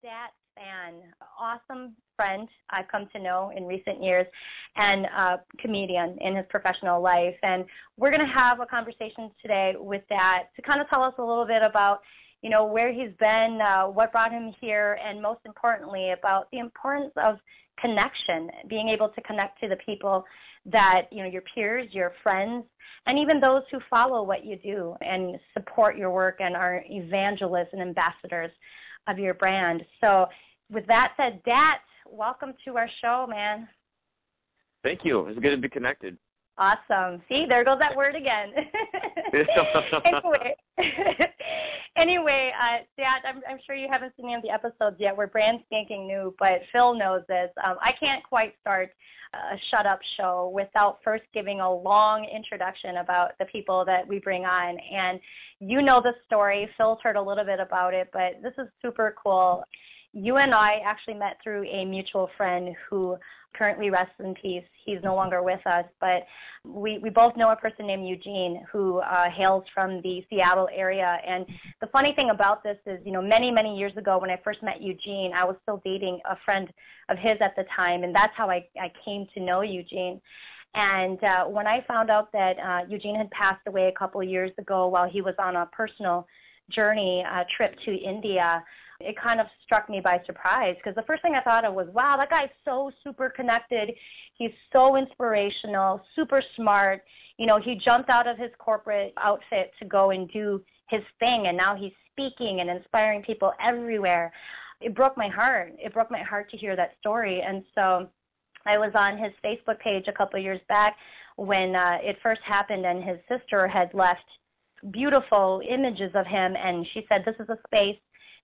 Dat Phan, awesome friend I've come to know in recent years, and a comedian in his professional life. And we're going to have a conversation today with Dat to kind of tell us a little bit about, you know, where he's been, what brought him here, and most importantly, about the importance of connection, being able to connect to the people that, you know, your peers, your friends, and even those who follow what you do and support your work and are evangelists and ambassadors of your brand. So with that said, Dat, welcome to our show, man. Thank you. It's good to be connected. Awesome. See, there goes that word again. Anyway, Dat, I'm sure you haven't seen any of the episodes yet. We're brand spanking new, but Phil knows this. I can't quite start a shut-up show without first giving a long introduction about the people that we bring on. And you know the story. Phil's heard a little bit about it, but this is super cool. You and I actually met through a mutual friend who currently rests in peace. He's no longer with us, but we both know a person named Eugene who hails from the Seattle area. And the funny thing about this is, you know, many, many years ago when I first met Eugene, I was still dating a friend of his at the time, and that's how I came to know Eugene. And when I found out that Eugene had passed away a couple of years ago while he was on a personal journey, trip to India, it kind of struck me by surprise, because the first thing I thought of was, wow, that guy's so super connected. He's so inspirational, super smart. You know, he jumped out of his corporate outfit to go and do his thing, and now he's speaking and inspiring people everywhere. It broke my heart. It broke my heart to hear that story. And so I was on his Facebook page a couple of years back when it first happened, and his sister had left beautiful images of him, and she said, this is a space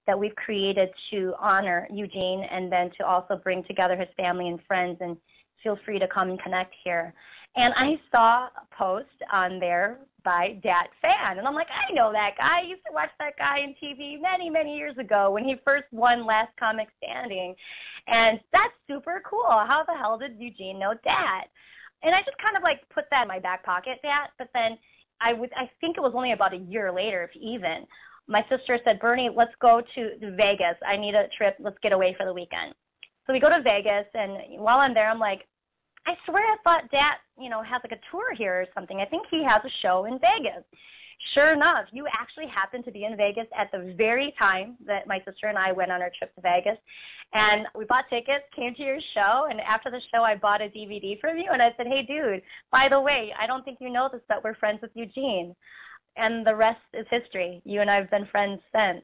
that we've created to honor Eugene and then to also bring together his family and friends, and feel free to come and connect here. And I saw a post on there by Dat Phan, and I'm like, I know that guy. I used to watch that guy on TV many, many years ago when he first won Last Comic Standing, and that's super cool. How the hell did Eugene know Dat? And I just kind of like put that in my back pocket, Dat, but then I think it was only about a year later, if even, my sister said, Berni, let's go to Vegas. I need a trip. Let's get away for the weekend. So we go to Vegas, and while I'm there, I'm like, I swear I thought Dat, you know, has like a tour here or something. I think he has a show in Vegas. Sure enough, you actually happened to be in Vegas at the very time that my sister and I went on our trip to Vegas. And we bought tickets, came to your show, and after the show, I bought a DVD from you. And I said, hey, dude, by the way, I don't think you know this, that we're friends with Eugene. And the rest is history. You and I have been friends since.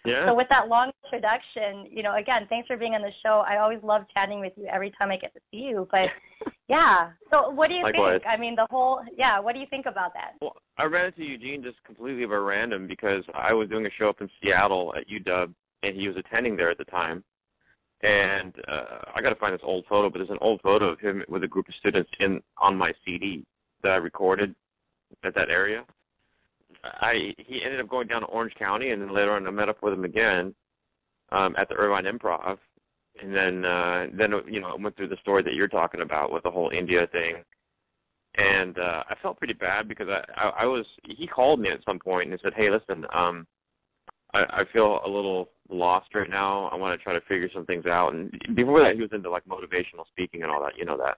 Yeah. So with that long introduction, you know, again, thanks for being on the show. I always love chatting with you every time I get to see you. But, yeah. So what do you Likewise. think? I mean, what do you think about that? Well, I ran into Eugene just completely by random because I was doing a show up in Seattle at UW, and he was attending there at the time. And I got to find this old photo, but there's an old photo of him with a group of students on my CD that I recorded at that area. He ended up going down to Orange County, and then later on I met up with him again at the Irvine Improv, and then you know, I went through the story that you're talking about with the whole India thing, and I felt pretty bad because he called me at some point and said, hey, listen, I feel a little lost right now. I want to try to figure some things out, and before that he was into like motivational speaking and all that, you know that.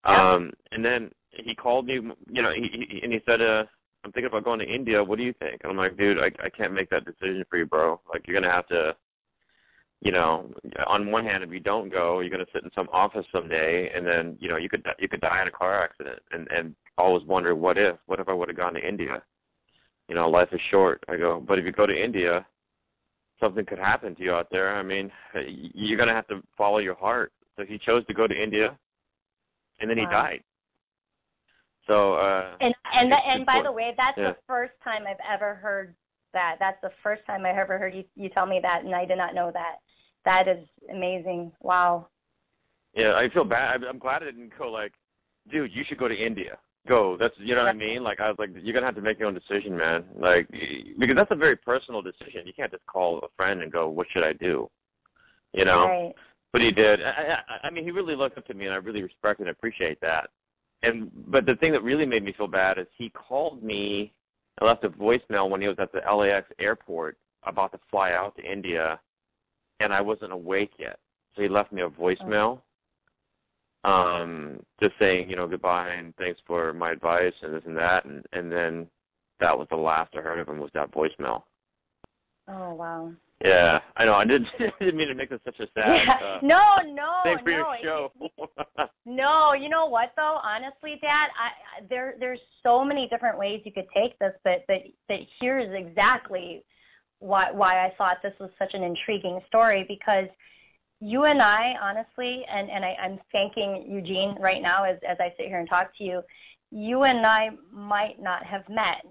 And then he called me, you know, he said, I'm thinking about going to India. What do you think? And I'm like, dude, I can't make that decision for you, bro. Like, you're going to have to, you know, on one hand, if you don't go, you're going to sit in some office someday, and then, you know, you could die in a car accident, and always wonder, what if I would have gone to India? You know, life is short. I go, but if you go to India, something could happen to you out there. I mean, you're going to have to follow your heart. So he chose to go to India, and then he died. So and by the way, that's the first time I've ever heard that. That's the first time I ever heard you tell me that, and I did not know that. That is amazing. Wow. Yeah, I feel bad. I'm glad I didn't go like, dude, you should go to India. Go. That's, you know what I mean? Like, I was like, you're gonna have to make your own decision, man. Like, because that's a very personal decision. You can't just call a friend and go, what should I do? You know. Right. But he did. I mean, he really looked up to me, and I really respect and appreciate that. But the thing that really made me feel bad is he called me. I left a voicemail when he was at the LAX airport about to fly out to India, and I wasn't awake yet. So he left me a voicemail, just saying, you know, goodbye and thanks for my advice and this and that. And then that was the last I heard of him, was that voicemail. Oh, wow. Yeah, I know. I didn't mean to make this such a sad. No. Thanks for your show. No, you know what though? Honestly, Dad, there's so many different ways you could take this, but here's exactly why I thought this was such an intriguing story, because you and I, honestly, and I'm thanking Eugene right now as I sit here and talk to you. You and I might not have met.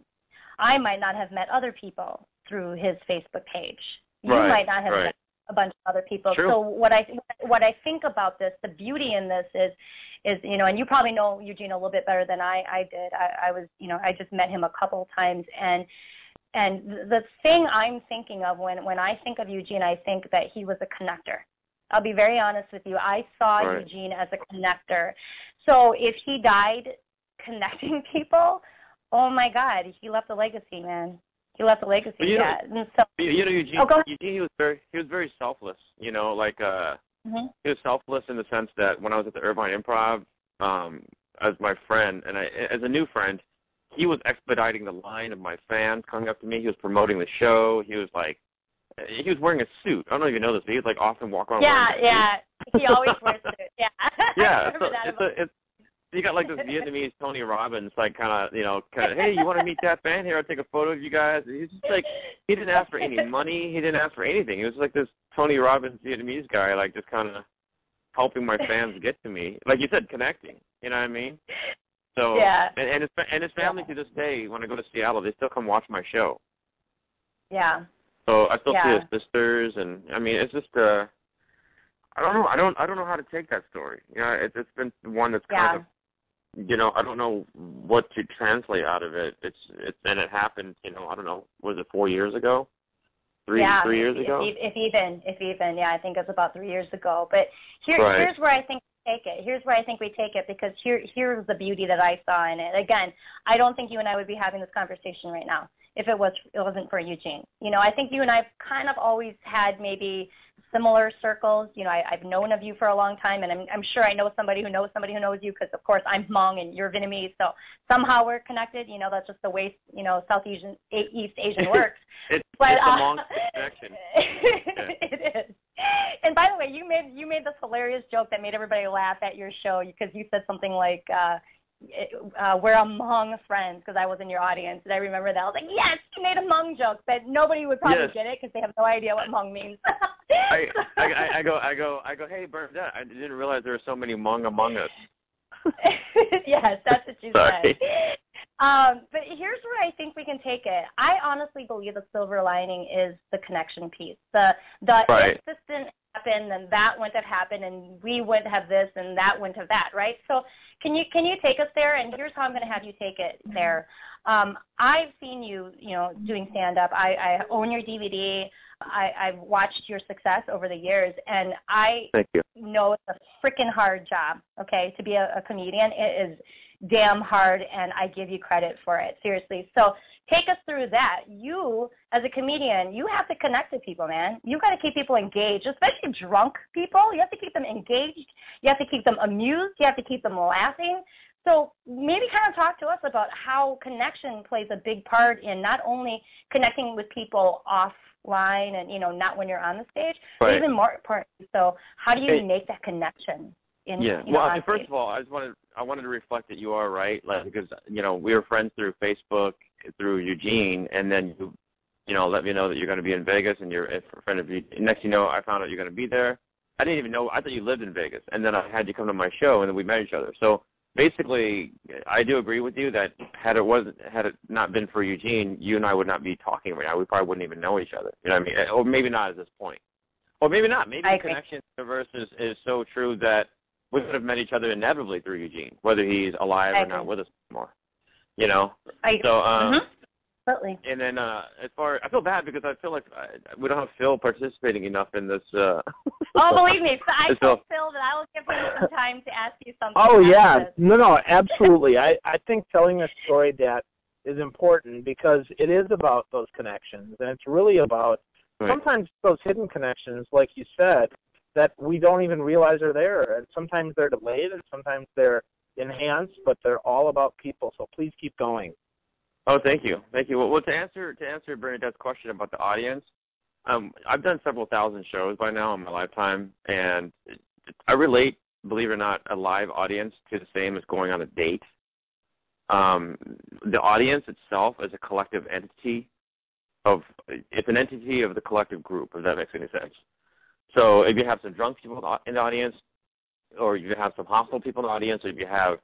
I might not have met other people through his Facebook page. You might not have met a bunch of other people. True. So what I think about this, the beauty in this is, you know, and you probably know Eugene a little bit better than I did. I was, you know, I just met him a couple of times, and the thing I'm thinking of when I think of Eugene, I think that he was a connector. I'll be very honest with you. I saw Eugene as a connector. So if he died connecting people, oh my God, he left a legacy, man. He left a legacy. You know, Eugene, he was very selfless. You know, like he was selfless in the sense that when I was at the Irvine Improv, as my friend and as a new friend, he was expediting the line of my fans coming up to me. He was promoting the show. He was wearing a suit. I don't know if you know this, but he was like often walk around wearing a suit. He always wears a suit. Yeah. Yeah. So you got like this Vietnamese Tony Robbins, like kind of, hey, you want to meet Dat Phan? Here, I'll take a photo of you guys. He's just like, he didn't ask for any money. He didn't ask for anything. He was like this Tony Robbins Vietnamese guy, like just kind of helping my fans get to me. Like you said, connecting. You know what I mean? So, and his family to this day, when I go to Seattle, they still come watch my show. Yeah. So I still see his sisters, and I mean, it's just I don't know. I don't know how to take that story. You know, it's been one that's kind of, you know, I don't know what to translate out of it. And it happened, you know, I don't know, was it 4 years ago? 3 years ago? If even, I think it was about 3 years ago. But here's where I think we take it. Here's where I think we take it, because here's the beauty that I saw in it. Again, I don't think you and I would be having this conversation right now if it wasn't for Eugene. You know, I think you and I have kind of always had maybe similar circles. You know, I've known of you for a long time, and I'm sure I know somebody who knows you, because of course I'm Hmong and you're Vietnamese, so somehow we're connected. You know, that's just the way, you know, East Asian works. It's a Hmong connection. It is. And by the way, you made this hilarious joke that made everybody laugh at your show, because you said something like, we're among friends, because I was in your audience, and I remember that. I was like, yes, you made a Hmong joke, but nobody would probably get it because they have no idea what Hmong means. I go, hey, Bernadette, I didn't realize there were so many Hmong among us. Yes, that's what you said. But here's where I think we can take it. I honestly believe the silver lining is the connection piece. If this didn't happen, then that wouldn't have happened, and we wouldn't have this, and that wouldn't have that, right? So can you take us there? And here's how I'm going to have you take it there. I've seen you, you know, doing stand-up. I own your DVD. I've watched your success over the years, and I know it's a freaking hard job, okay, to be a comedian. It is damn hard, and I give you credit for it, seriously. So take us through that. You, as a comedian, you have to connect to people, man. You got to keep people engaged, especially drunk people. You have to keep them engaged. You have to keep them amused. You have to keep them laughing. So maybe kind of talk to us about how connection plays a big part in not only connecting with people offline and, not when you're on the stage, but even more importantly, so how do you make that connection? First of all, I wanted to reflect that you are right, because we were friends through Facebook, through Eugene, and then you let me know that you're going to be in Vegas, and you're a friend of Eugene. Next, I found out you're going to be there. I didn't even know. I thought you lived in Vegas, and then I had you come to my show, and then we met each other. So basically, I do agree with you that had it not been for Eugene, you and I would not be talking right now. We probably wouldn't even know each other. You know what I mean? Or maybe not at this point. Or maybe not. Maybe the connection universe is so true that we would have met each other inevitably through Eugene, whether he's alive or not with us anymore. Absolutely. And then as far, I feel bad because I feel like we don't have Phil participating enough in this. Oh, believe me, I told Phil that I will give him some time to ask you something. Oh yeah, no, absolutely. I think telling a story, that is important because it is about those connections, and it's really about sometimes those hidden connections, like you said, that we don't even realize are there, and sometimes they're delayed, and sometimes they're enhanced, but they're all about people. So please keep going. Oh, thank you. Well, to answer Bernadette's question about the audience, I've done several thousand shows by now in my lifetime, and I relate, believe it or not, a live audience to the same as going on a date. The audience itself is a collective entity it's an entity of the collective group, if that makes any sense. So if you have some drunk people in the audience, or you have some hostile people in the audience, or if you have,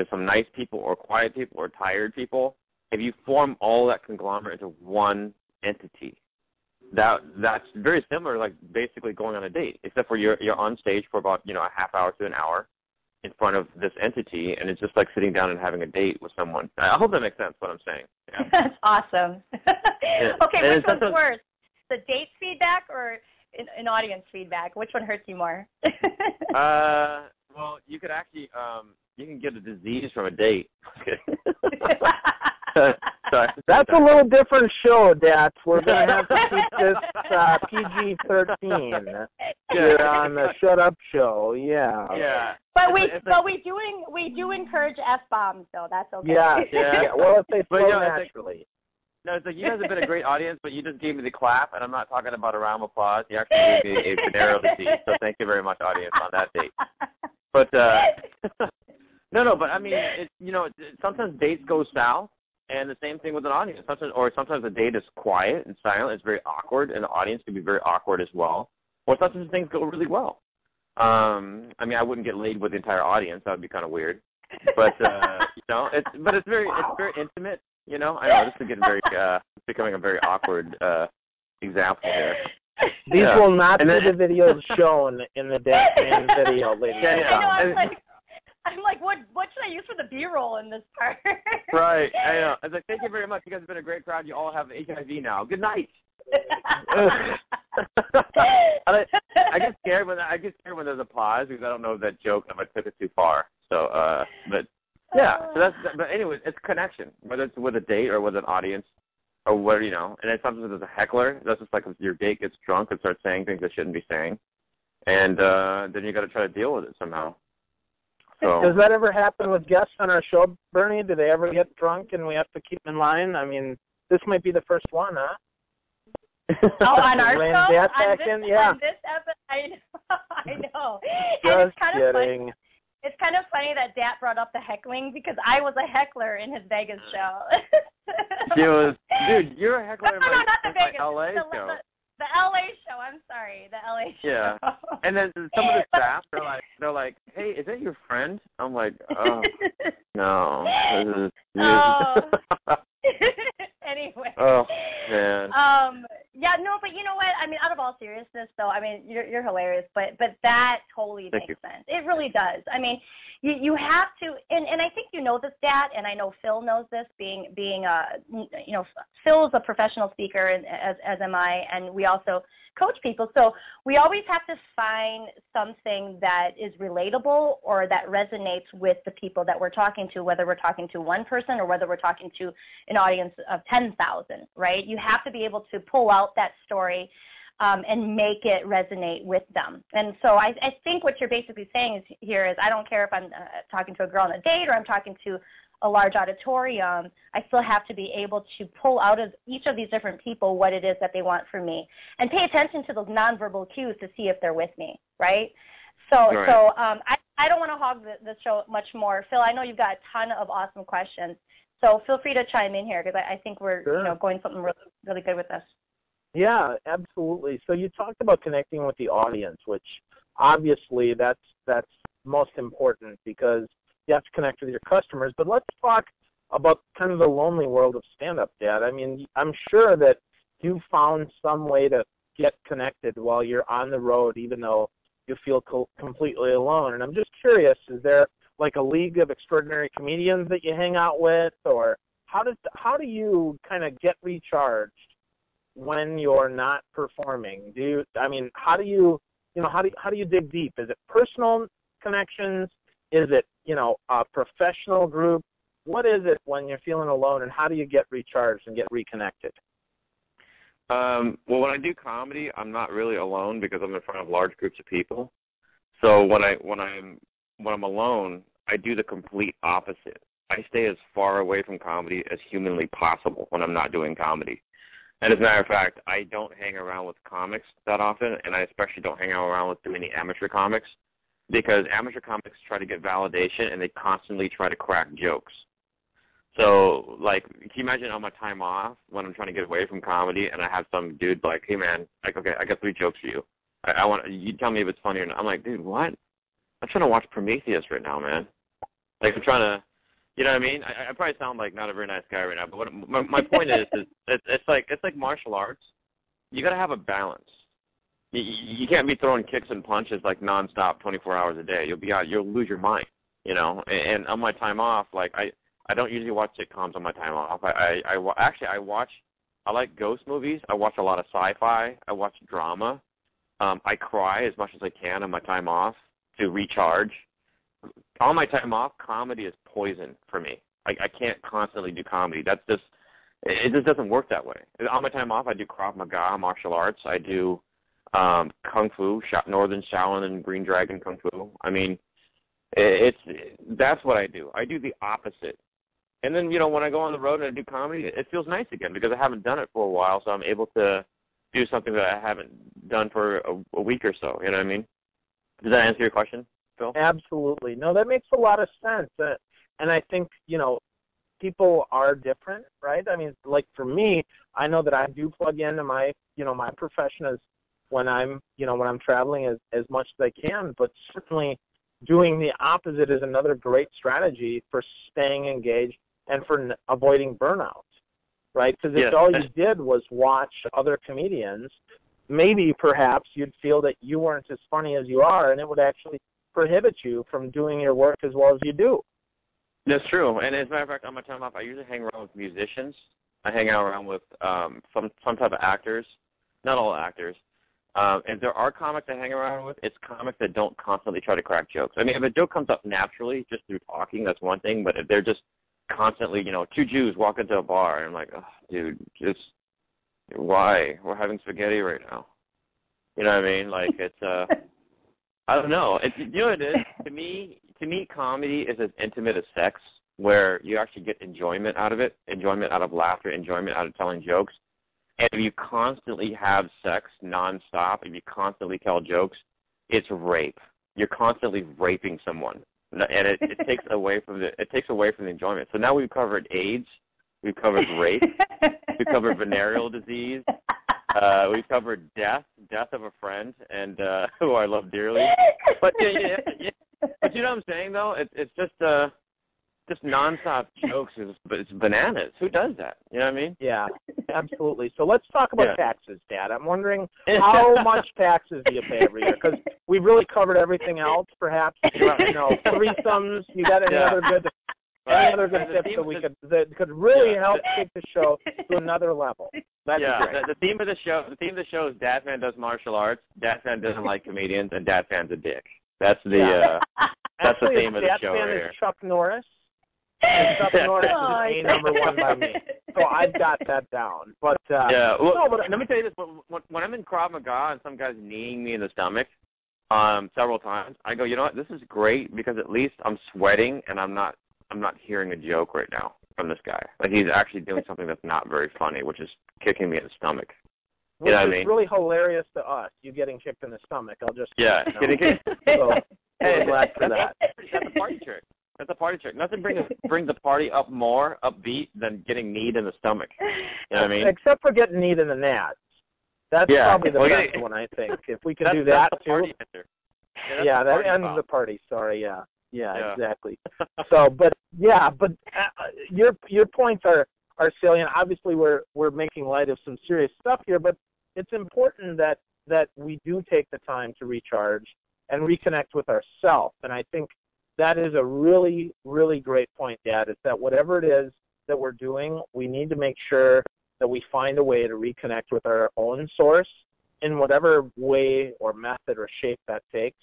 some nice people or quiet people or tired people, if you form all that conglomerate into one entity, that's very similar, like basically going on a date, except for you're on stage for about, a half hour to an hour in front of this entity, and it's just like sitting down and having a date with someone. I hope that makes sense, what I'm saying. Yeah. That's awesome. Okay, which one's worse, the date feedback or an audience feedback? Which one hurts you more? Well, you could actually, you can get a disease from a date. Sorry. That's a little different show, Dat. We're going to have to keep this PG-13 here on the Shut Up Show. Yeah. Yeah. But we do encourage F-bombs, though. That's okay. Yeah. Well, if they flow naturally. No, it's like you guys have been a great audience, but you just gave me the clap, and I'm not talking about a round of applause. You actually gave me a Panero disease, so thank you very much, audience, on that date. But no, but I mean, sometimes dates go south, and the same thing with an audience. Sometimes a date is quiet and silent. It's very awkward, and the audience can be very awkward as well. Or sometimes things go really well. I mean, I wouldn't get laid with the entire audience. That would be kind of weird. But it's very intimate. I know this is becoming a very awkward example here. These will not be the videos shown in the Dat Phan video, ladies and gentlemen. I'm like, what should I use for the B-roll in this part? Right, I know. I was like, thank you very much. You guys have been a great crowd. You all have HIV now. Good night. I get scared when there's a pause because I don't know that joke if I took it too far. So, but yeah. But anyways, it's connection, whether it's with a date or with an audience or what, And then sometimes there's a heckler. That's just like if your date gets drunk and starts saying things they shouldn't be saying, and then you got to try to deal with it somehow. So, does that ever happen with guests on our show, Bernie? Do they ever get drunk and we have to keep them in line? I mean, this might be the first one, huh? Oh, on our show? Yeah. On this episode, I know. Just kidding. It's kind of funny that Dat brought up the heckling because I was a heckler in his Vegas show. Dude, you're a heckler in not the Vegas, LA show. The LA show, I'm sorry, the LA show. Yeah, and then some of the staff, they're like, hey, is that your friend? I'm like, oh, no. Anyway. Oh, man. Yeah, no, but you know what? I mean, out of all seriousness, though, I mean, you're hilarious, but that totally makes sense. It really does. I mean, you have to, and I think you know this, Dat, and I know Phil knows this, being Phil is a professional speaker, and as am I, and we also coach people. So we always have to find something that is relatable or that resonates with the people that we're talking to, whether we're talking to one person or whether we're talking to an audience of 10,000, right? You have to be able to pull out that story and make it resonate with them. And so I think what you're basically saying is I don't care if I'm talking to a girl on a date or I'm talking to a large auditorium, I still have to be able to pull out of each of these different people what it is that they want from me and pay attention to those nonverbal cues to see if they're with me, right? Right. So I don't want to hog the show much more. Phil, I know you've got a ton of awesome questions, so feel free to chime in here because I think we're going something really, really good with this. Yeah, absolutely. So you talked about connecting with the audience, which obviously that's most important because you have to connect with your customers. But let's talk about kind of the lonely world of stand-up, Dad. I mean, I'm sure that you found some way to get connected while you're on the road, even though you feel completely alone. And I'm just curious, is there like a league of extraordinary comedians that you hang out with, or how do you kind of get recharged when you're not performing? How do you dig deep? Is it personal connections? Is it, a professional group? What is it when you're feeling alone, and how do you get recharged and get reconnected? Well, when I do comedy, I'm not really alone because I'm in front of large groups of people. So when I'm alone, I do the complete opposite. I stay as far away from comedy as humanly possible when I'm not doing comedy. And as a matter of fact, I don't hang around with comics that often, and I especially don't hang around with too many amateur comics because amateur comics try to get validation and they constantly try to crack jokes. So, like, can you imagine on my time off when I'm trying to get away from comedy and I have some dude like, hey, man, okay, I got 3 jokes for you. I want you tell me if it's funny or not. I'm like, dude, what? I'm trying to watch Prometheus right now, man. Like, I'm trying to, you know what I mean? I probably sound like not a very nice guy right now, but what my point is it's like martial arts. You got to have a balance. You can't be throwing kicks and punches like nonstop 24 hours a day. You'll lose your mind, And on my time off, like I don't usually watch sitcoms on my time off. I like ghost movies. I watch a lot of sci-fi. I watch drama. I cry as much as I can on my time off to recharge. On my time off, comedy is poison for me. I can't constantly do comedy. It just doesn't work that way. On my time off, I do Krav Maga, martial arts. I do Kung Fu, Northern Shaolin and Green Dragon Kung Fu. I mean, that's what I do. I do the opposite. And then, when I go on the road and I do comedy, it feels nice again because I haven't done it for a while, so I'm able to do something that I haven't done for a week or so. You know what I mean? Does that answer your question, Phil? Absolutely. No, that makes a lot of sense. And I think, people are different, right? I mean, like for me, I know that I do plug into my, my profession as when I'm traveling as much as I can, but certainly doing the opposite is another great strategy for staying engaged and for avoiding burnout, right? Because if all you did was watch other comedians, maybe perhaps you'd feel that you weren't as funny as you are, and it would actually prohibit you from doing your work as well as you do. That's true. And as a matter of fact, on my time off, I usually hang around with musicians. I hang out around with some type of actors, not all actors. And there are comics I hang around with. It's comics that don't constantly try to crack jokes. I mean, if a joke comes up naturally just through talking, that's one thing. But if they're just constantly, 2 Jews walk into a bar, and I'm like, oh, dude, just why? We're having spaghetti right now. You know what I mean? Like, it's, I don't know. You know what it is? To me, comedy is as intimate as sex, where you actually get enjoyment out of it, enjoyment out of laughter, enjoyment out of telling jokes. And if you constantly have sex nonstop, if you constantly tell jokes, it's rape. You're constantly raping someone, and it takes away from the enjoyment. So now we've covered AIDS, we've covered rape, we've covered venereal disease, we've covered death of a friend, and who I love dearly. But yeah. But you know what I'm saying though? It's just nonstop jokes. It's bananas. Who does that? You know what I mean? Yeah, absolutely. So let's talk about taxes, Dad. I'm wondering how much taxes do you pay every year? Because we've really covered everything else. Perhaps threesomes. You got any other good tips that could really help take the show to another level? That'd be great. The theme of the show is Dat Phan does martial arts. Dat Phan doesn't like comedians, and Dat Phan's a dick. That's the theme of the show right here. Chuck Norris. And Southern is a number one by me. So I've got that down. But yeah, well, no, but let me tell you this. When I'm in Krav Maga and some guy's kneeing me in the stomach several times, I go, you know what, this is great because at least I'm sweating and I'm not hearing a joke right now from this guy. Like he's actually doing something that's not very funny, which is kicking me in the stomach. Which is really hilarious to us, you getting kicked in the stomach. I'll just getting kicked. So we're glad for that. That's a party trick. That's a party trick. Nothing brings the party up more upbeat than getting kneed in the stomach. You know what I mean? Except for getting kneed in the nads. That's probably the best one, I think. If we can do that too. Yeah, that ends the party. Sorry, yeah, exactly. So, but your points are salient. Obviously, we're making light of some serious stuff here, but it's important that we do take the time to recharge and reconnect with ourselves. And I think that is a really, really great point, Dad, is that whatever it is that we're doing, we need to make sure that we find a way to reconnect with our own source in whatever way or method or shape that takes.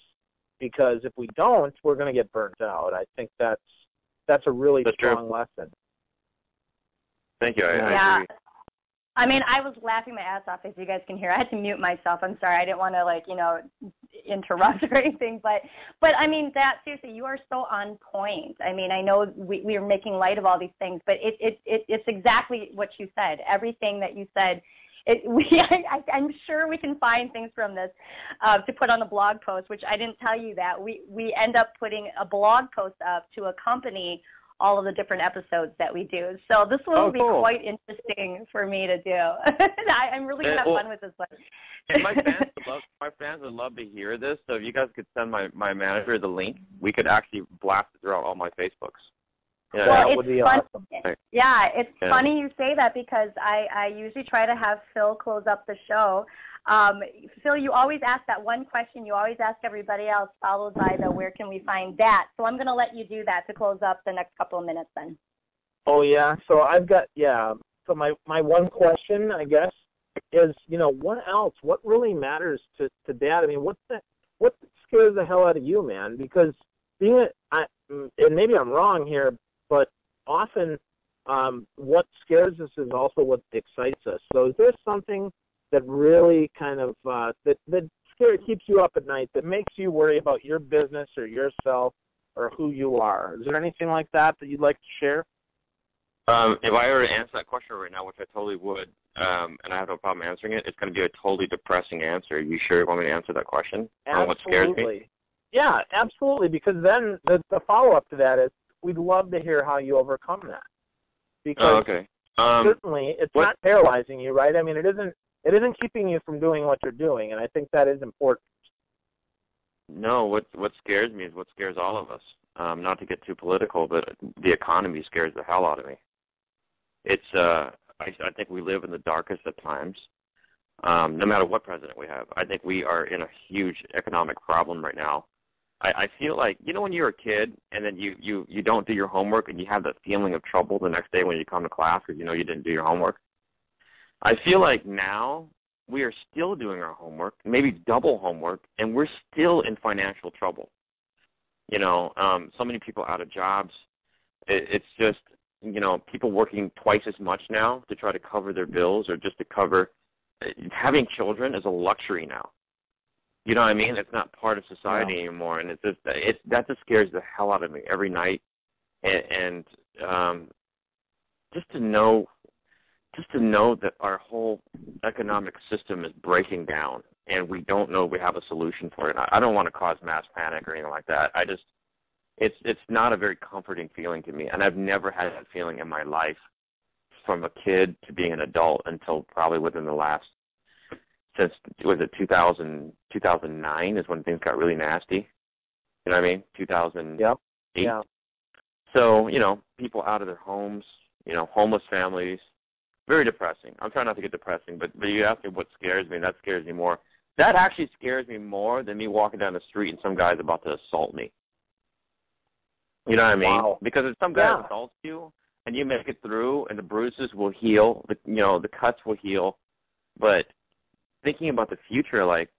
Because if we don't, we're going to get burnt out. I think that's a really strong lesson. Thank you. I agree. I mean, I was laughing my ass off, as you guys can hear. I had to mute myself. I'm sorry. I didn't want to, interrupt or anything. But I mean, that, seriously, you are so on point. I mean, I know we are making light of all these things, but it's exactly what you said. Everything that you said, I'm sure we can find things from this to put on the blog post, which I didn't tell you that. We end up putting a blog post up to accompany all of the different episodes that we do. So this will be quite interesting for me to do. I'm really going to have fun with this one. And my fans would love to hear this. So if you guys could send my manager the link, we could actually blast it throughout all my Facebooks. Yeah, that would be awesome. Yeah, it's funny you say that because I usually try to have Phil close up the show. Phil, you always ask that one question you always ask everybody else, followed by the where can we find that. So I'm going to let you do that to close up the next couple of minutes then. Oh, yeah. So I've got, so my one question, I guess, is, what else? What really matters to Dad? I mean, what scares the hell out of you, man? Because and maybe I'm wrong here, but often what scares us is also what excites us. So is there something that really kind of that keeps you up at night, that makes you worry about your business or yourself or who you are? Is there anything like that you'd like to share? If I were to answer that question right now, which I totally would, and I have no problem answering it, it's going to be a totally depressing answer. You sure you want me to answer that question? Absolutely. What scares me? Yeah, absolutely, because then the follow-up to that is we'd love to hear how you overcome that. Because certainly it's not paralyzing you, right? I mean, it isn't keeping you from doing what you're doing, and I think that is important. No, what scares me is what scares all of us. Not to get too political, but the economy scares the hell out of me. It's I think we live in the darkest of times. No matter what president we have, I think we are in a huge economic problem right now. I feel like, when you're a kid and then you don't do your homework and you have that feeling of trouble the next day when you come to class because you didn't do your homework. I feel like now we are still doing our homework, maybe double homework, and we're still in financial trouble. So many people out of jobs. It's just, people working twice as much now to try to cover their bills or just to cover. Having children is a luxury now. You know what I mean? It's not part of society anymore, and that just scares the hell out of me every night. And just to know that our whole economic system is breaking down, and we don't know if we have a solution for it. I don't want to cause mass panic or anything like that. It's not a very comforting feeling to me, and I've never had that feeling in my life, from a kid to being an adult, until probably within the last, since, was it 2009 is when things got really nasty. You know what I mean? 2008. Yep. Yeah. So, people out of their homes, homeless families, very depressing. I'm trying not to get depressing, but you asked me what scares me, and that scares me more. That actually scares me more than me walking down the street and some guy's about to assault me. You know what I mean? Wow. Because if some guy assaults you and you make it through and the bruises will heal, the cuts will heal, but thinking about the future, like,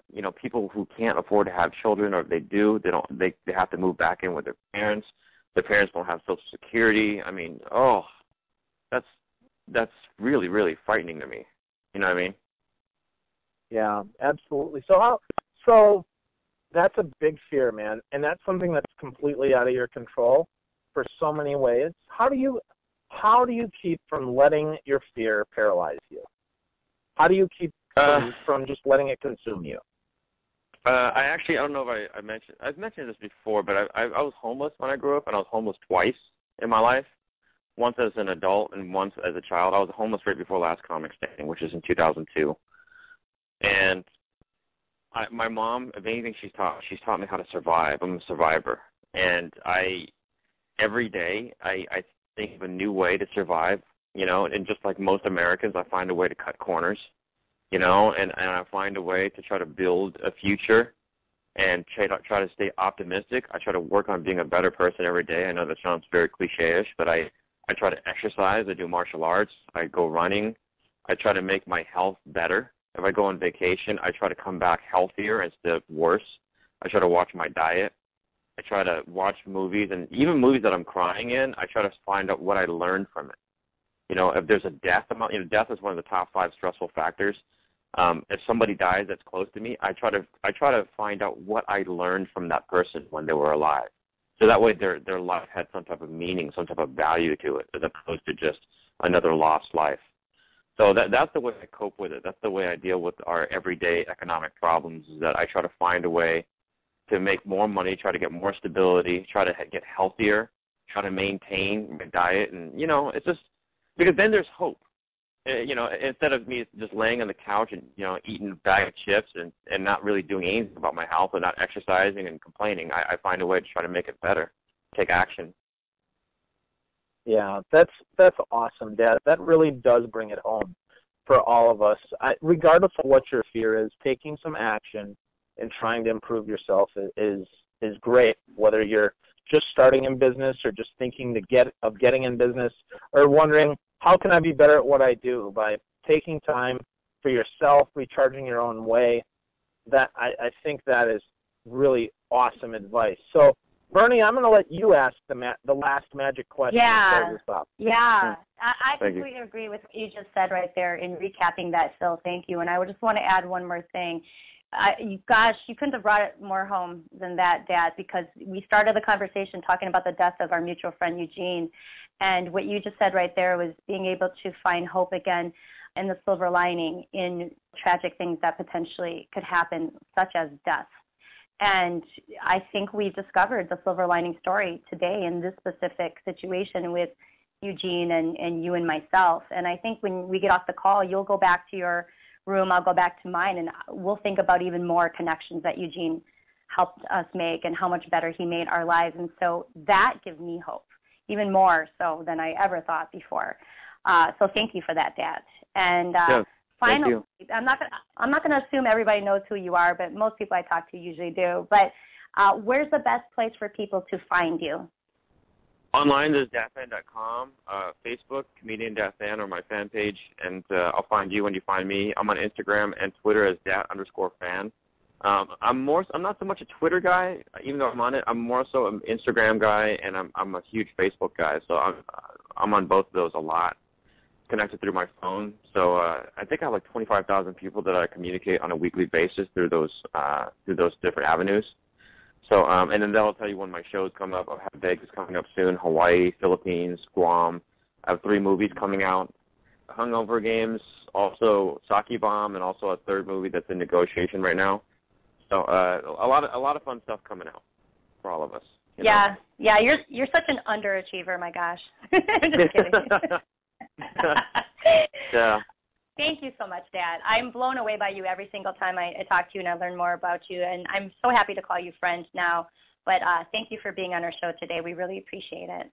people who can't afford to have children, or if they do, they have to move back in with their parents. Their parents don't have Social Security. I mean, that's really, really frightening to me. You know what I mean? Yeah, absolutely. So that's a big fear, man, and that's something that's completely out of your control for so many ways. How do you keep from letting your fear paralyze you? How do you keep from just letting it consume you? I don't know if I've mentioned this before, but I was homeless when I grew up, and I was homeless twice in my life. Once as an adult and once as a child. I was homeless right before last comic standing, which is in 2002. And my mom, if anything, she's taught me how to survive. I'm a survivor, and every day I think of a new way to survive. You know, and just like most Americans, I find a way to cut corners. You know, and I find a way to try to build a future and try to stay optimistic. I try to work on being a better person every day. I know that sounds very cliche-ish, but I try to exercise. I do martial arts. I go running. I try to make my health better. If I go on vacation, I try to come back healthier instead of worse. I try to watch my diet. I try to watch movies, and even movies that I'm crying in, I try to find out what I learned from it. You know, if there's a death, death is one of the top 5 stressful factors. If somebody dies that's close to me, I try to find out what I learned from that person when they were alive. So that way their life had some type of meaning, some type of value to it, as opposed to just another lost life. So that's the way I cope with it. That's the way I deal with our everyday economic problems, is that I try to find a way to make more money, try to get more stability, try to get healthier, try to maintain my diet. And, you know, it's just because then there's hope. You know, instead of me just laying on the couch and, you know, eating a bag of chips and not really doing anything about my health and not exercising and complaining, I find a way to try to make it better, take action. Yeah, that's awesome, Dad. That really does bring it home for all of us. Regardless of what your fear is, taking some action and trying to improve yourself is great, whether you're just starting in business or just thinking of getting in business, or wondering, how can I be better at what I do? By taking time for yourself, recharging your own way. That I think that is really awesome advice. So, Berni, I'm going to let you ask the last magic question. Yeah. Yeah. I completely agree with what you just said right there in recapping that, Phil. Thank you. And I would just want to add one more thing. You couldn't have brought it more home than that, Dad, because we started the conversation talking about the death of our mutual friend Eugene. And what you just said right there was being able to find hope again and the silver lining in tragic things that potentially could happen, such as death. And I think we discovered the silver lining story today in this specific situation with Eugene and you and myself. And I think when we get off the call, you'll go back to your room, I'll go back to mine, and we'll think about even more connections that Eugene helped us make and how much better he made our lives. And so that gives me hope, even more so than I ever thought before. So thank you for that, Dad. And finally, I'm not going to assume everybody knows who you are, but most people I talk to usually do. But where's the best place for people to find you? Online, there's datphan.com, Facebook, Comedian Dat Phan, or my fan page, and I'll find you when you find me. I'm on Instagram and Twitter as Dat_Phan. I'm not so much a Twitter guy, even though I'm on it. I'm more so an Instagram guy, and I'm a huge Facebook guy. So I'm on both of those a lot, connected through my phone. So I think I have like 25,000 people that I communicate on a weekly basis through those different avenues. So and then that'll tell you when my shows come up. I'll have Vegas coming up soon, Hawaii, Philippines, Guam. I have 3 movies coming out, Hungover Games, also Sake Bomb, and also a 3rd movie that's in negotiation right now. So a lot of fun stuff coming out for all of us. You know? You're such an underachiever, my gosh. Just kidding. Yeah. Thank you so much, Dad. I'm blown away by you every single time I talk to you and I learn more about you, and I'm so happy to call you friend now. But thank you for being on our show today. We really appreciate it.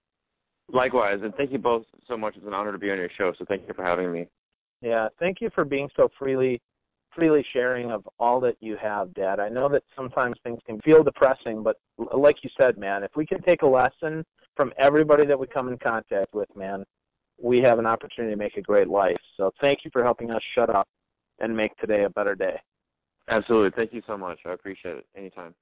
Likewise, and thank you both so much. It's an honor to be on your show, so thank you for having me. Yeah, thank you for being so freely sharing of all that you have, Dad. I know that sometimes things can feel depressing, but like you said, man, if we can take a lesson from everybody that we come in contact with, man, we have an opportunity to make a great life. So thank you for helping us shut up and make today a better day. Absolutely. Thank you so much. I appreciate it. Anytime.